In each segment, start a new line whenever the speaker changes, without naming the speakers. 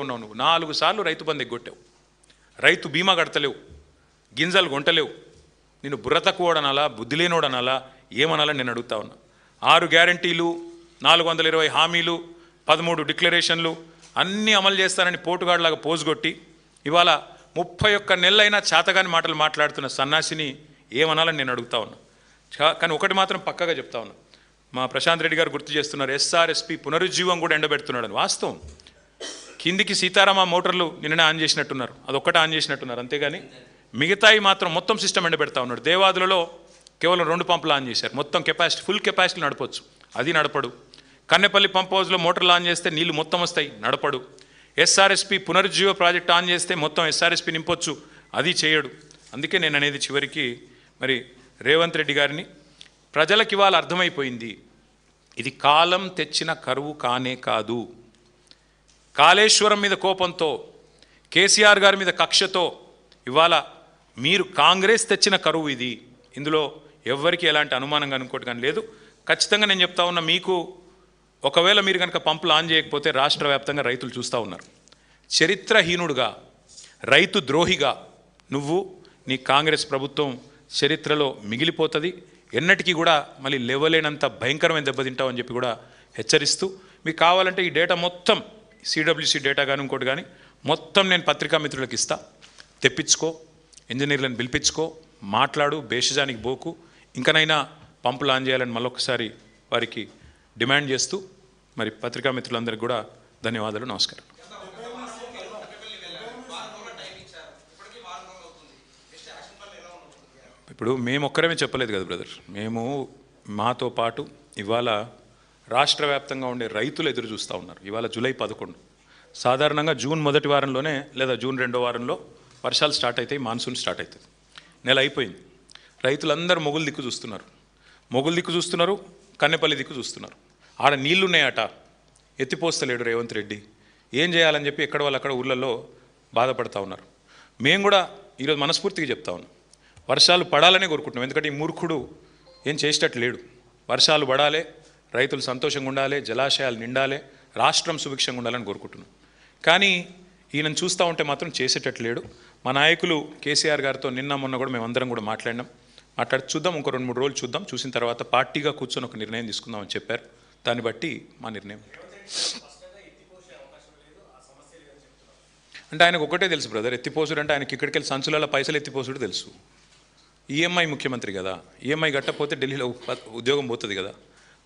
ఉన్నావు నువ్వు 4 సార్లు రైతు బంధు ఎగ్గొట్టావు, రైతు బీమా కడతలేవు, గింజలు కొంటలేవు. నేను బుర్ర తక్కువడనాలా, బుద్ధి లేనోడనాలా, ఏమనాలా నేను అడుగుతా ఉన్నా. 6 గ్యారంటీలు, 420 హామీలు, 13 డిక్లరేషన్లు అన్నీ అమలు చేస్తానని పోటుగాడులాగా పోజుగొట్టి ఇవాళ 31 నెలలైనా చేతగాని మాటలు మాట్లాడుతున్న సన్నాసిని ఏమనాలని నేను అడుగుతా ఉన్నా. కానీ ఒకటి మాత్రం పక్కగా చెప్తా ఉన్నా, మా ప్రశాంత్ రెడ్డి గారు గుర్తు చేస్తున్నారు, ఎస్ఆర్ఎస్పి పునరుజ్జీవం కూడా ఎండబెడుతున్నాడని. వాస్తవం, కిందికి సీతారామ మోటార్లు నిన్ననే ఆన్ చేసినట్టున్నారు, అదొక్కటే ఆన్ చేసినట్టున్నారు, అంతేగాని మిగతాయి మాత్రం మొత్తం సిస్టమ్ ఎండబెడతా ఉన్నాడు. దేవాదులలో కేవలం 2 పంపులు ఆన్ చేశారు, మొత్తం కెపాసిటీ ఫుల్ కెపాసిటీ నడపచ్చు, అది నడపడు. కన్నెపల్లి పంప్ హౌస్లో మోటార్లు ఆన్ చేస్తే నీళ్లు మొత్తం వస్తాయి, నడపడు. ఎస్ఆర్ఎస్పి పునరుజ్జీవ ప్రాజెక్ట్ ఆన్ చేస్తే మొత్తం ఎస్ఆర్ఎస్పి నింపొచ్చు, అది చేయడు. అందుకే నేను అనేది చివరికి మరి రేవంత్ రెడ్డి గారిని, ప్రజలకు ఇవాళ అర్థమైపోయింది, ఇది కాలం తెచ్చిన కరువు కానే కాదు. కాళేశ్వరం మీద కోపంతో, కేసీఆర్ గారి మీద కక్షతో ఇవాళ మీరు కాంగ్రెస్ తెచ్చిన కరువు ఇది. ఇందులో ఎవ్వరికి ఎలాంటి అనుమానంగా అనుకోటి కానీ లేదు. ఖచ్చితంగా నేను చెప్తా ఉన్నా, మీకు ఒకవేళ మీరు కనుక పంపులు ఆన్ చేయకపోతే రాష్ట్ర వ్యాప్తంగా రైతులు చూస్తూ ఉన్నారు. చరిత్రహీనుడుగా, రైతు ద్రోహిగా నువ్వు, నీ కాంగ్రెస్ ప్రభుత్వం చరిత్రలో మిగిలిపోతుంది. ఎన్నటికీ కూడా మళ్ళీ లేవలేనంత భయంకరమైన దెబ్బతింటావు అని చెప్పి కూడా హెచ్చరిస్తూ, మీకు కావాలంటే ఈ డేటా మొత్తం సిడబ్ల్యూసి డేటా కానీ ఇంకోటి కానీ మొత్తం నేను పత్రికా మిత్రులకు ఇస్తా, తెప్పించుకో, ఇంజనీర్లను పిలిపించుకో, మాట్లాడు, బేషజానికి బోకు, ఇంకనైనా పంపులు ఆన్ చేయాలని మళ్ళొకసారి వారికి డిమాండ్ చేస్తూ, మరి పత్రికా మిత్రులందరికీ కూడా ధన్యవాదాలు, నమస్కారం. ఇప్పుడు మేము ఒక్కరమే చెప్పలేదు కదా బ్రదర్, మేము మాతో పాటు ఇవాళ రాష్ట్ర వ్యాప్తంగా ఉండే రైతులు ఎదురు చూస్తూ ఉన్నారు. ఇవాళ జూలై 11, సాధారణంగా జూన్ మొదటి వారంలోనే లేదా జూన్ 2వ వారంలో వర్షాలు స్టార్ట్ అవుతాయి, మాన్సూన్ స్టార్ట్ అవుతుంది. నెల అయిపోయింది, రైతులందరూ మొగులు దిక్కు చూస్తున్నారు, కన్నెపల్లి దిక్కు చూస్తున్నారు. ఆడ నీళ్లున్నాయట, ఎత్తిపోస్తలేడు రేవంత్ రెడ్డి, ఏం చేయాలని చెప్పి ఎక్కడ వాళ్ళు అక్కడ ఊళ్ళల్లో బాధపడతా ఉన్నారు. మేము కూడా ఈరోజు మనస్ఫూర్తిగా చెప్తా ఉన్నాం, వర్షాలు పడాలనే కోరుకుంటున్నాం. ఎందుకంటే ఈ మూర్ఖుడు ఏం చేసేటట్టు లేడు. వర్షాలు పడాలి, రైతులు సంతోషంగా ఉండాలి, జలాశయాలు నిండాలి, రాష్ట్రం సుభిక్షంగా ఉండాలని కోరుకుంటున్నాం. కానీ ఈయనను చూస్తూ ఉంటే మాత్రం చేసేటట్టు లేడు. మా నాయకులు కేసీఆర్ గారితో నిన్న మొన్న కూడా మేమందరం కూడా మాట్లాడి చూద్దాం, ఇంకో 2-3 రోజులు చూద్దాం, చూసిన తర్వాత పార్టీగా కూర్చొని ఒక నిర్ణయం తీసుకుందామని చెప్పారు. దాన్ని బట్టి మా నిర్ణయం. అంటే ఆయనకు ఒకటే తెలుసు బ్రదర్, ఎత్తిపోసుడు అంటే ఆయనకి ఇక్కడికి వెళ్ళి సంచులలో పైసలు ఎత్తిపోసుడు తెలుసు. ఈఎంఐ ముఖ్యమంత్రి కదా, ఈఎంఐ కట్టకపోతే ఢిల్లీలో ఉద్యోగం పోతుంది కదా.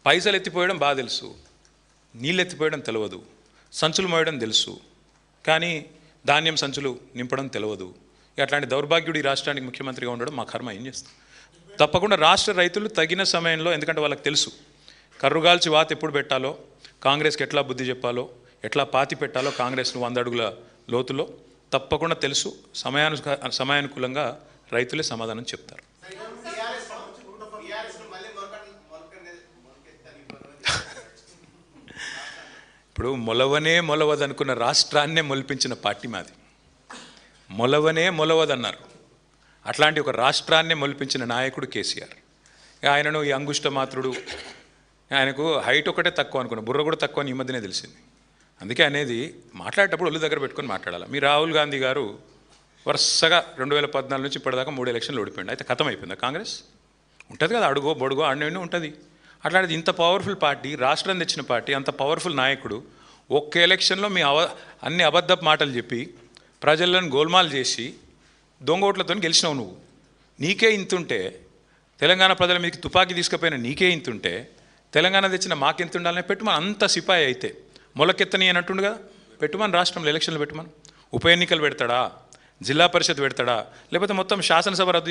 పైసలు ఎత్తిపోయడం బాగా తెలుసు, నీళ్ళు ఎత్తిపోయడం తెలియదు, సంచులు మోయడం తెలుసు, కానీ ధాన్యం సంచులు నింపడం తెలియదు. అట్లాంటి దౌర్భాగ్యుడు ఈ రాష్ట్రానికి ముఖ్యమంత్రిగా ఉండడం మా కర్మ. ఏం చేస్తాం? తప్పకుండా రాష్ట్ర రైతులు తగిన సమయంలో, ఎందుకంటే వాళ్ళకి తెలుసు కర్రుగాల్చి వాత ఎప్పుడు పెట్టాలో, కాంగ్రెస్కి ఎట్లా బుద్ధి చెప్పాలో, ఎట్లా పాతి పెట్టాలో కాంగ్రెస్ను 100 అడుగుల లోతులో తప్పకుండా తెలుసు. సమయానుకూలంగా రైతులే సమాధానం చెప్తారు. ఇప్పుడు మొలవదనుకున్న రాష్ట్రాన్నే మొలిపించిన పార్టీ మాది. మొలవదన్నారు, అట్లాంటి ఒక రాష్ట్రాన్నే మొలిపించిన నాయకుడు కేసీఆర్. ఆయనను ఈ అంగుష్ట మాత్రుడు, ఆయనకు హైట్ ఒకటే తక్కువ అనుకున్నా, బుర్ర కూడా తక్కువ అని ఈ మధ్యనే తెలిసింది. అందుకే అనేది మాట్లాడేటప్పుడు ఒళ్ళు దగ్గర పెట్టుకొని మాట్లాడాలి. మీ రాహుల్ గాంధీ గారు వరుసగా 2014 నుంచి ఇప్పటిదాకా 3 ఎలక్షన్లు ఓడిపోయింది. అయితే ఖతం అయిపోయిందా కాంగ్రెస్? ఉంటుంది కదా, అడుగో బొడుగో ఆడనే ఉంటుంది. అట్లాంటిది ఇంత పవర్ఫుల్ పార్టీ, రాష్ట్రం తెచ్చిన పార్టీ, అంత పవర్ఫుల్ నాయకుడు ఒక్క ఎలక్షన్లో మీ అన్ని అబద్ధపు మాటలు చెప్పి ప్రజలను గోల్మాల్ చేసి దొంగ ఓట్లతో గెలిచినావు నువ్వు. నీకే ఇంతుంటే, తెలంగాణ ప్రజల మీదకి తుపాకీ తీసుకుపోయిన నీకే ఇంతుంటే, తెలంగాణ తెచ్చిన మాకెంత ఉండాలని పెట్టుమని. అంత సిపాయి అయితే మొలకెత్తని అని అంటుండు కదా, పెట్టుమని, రాష్ట్రంలో ఎలక్షన్లు పెట్టుమని. ఉప ఎన్నికలు పెడతాడా, జిల్లా పరిషత్ పెడతాడా, లేకపోతే మొత్తం శాసనసభ రద్దు చేసి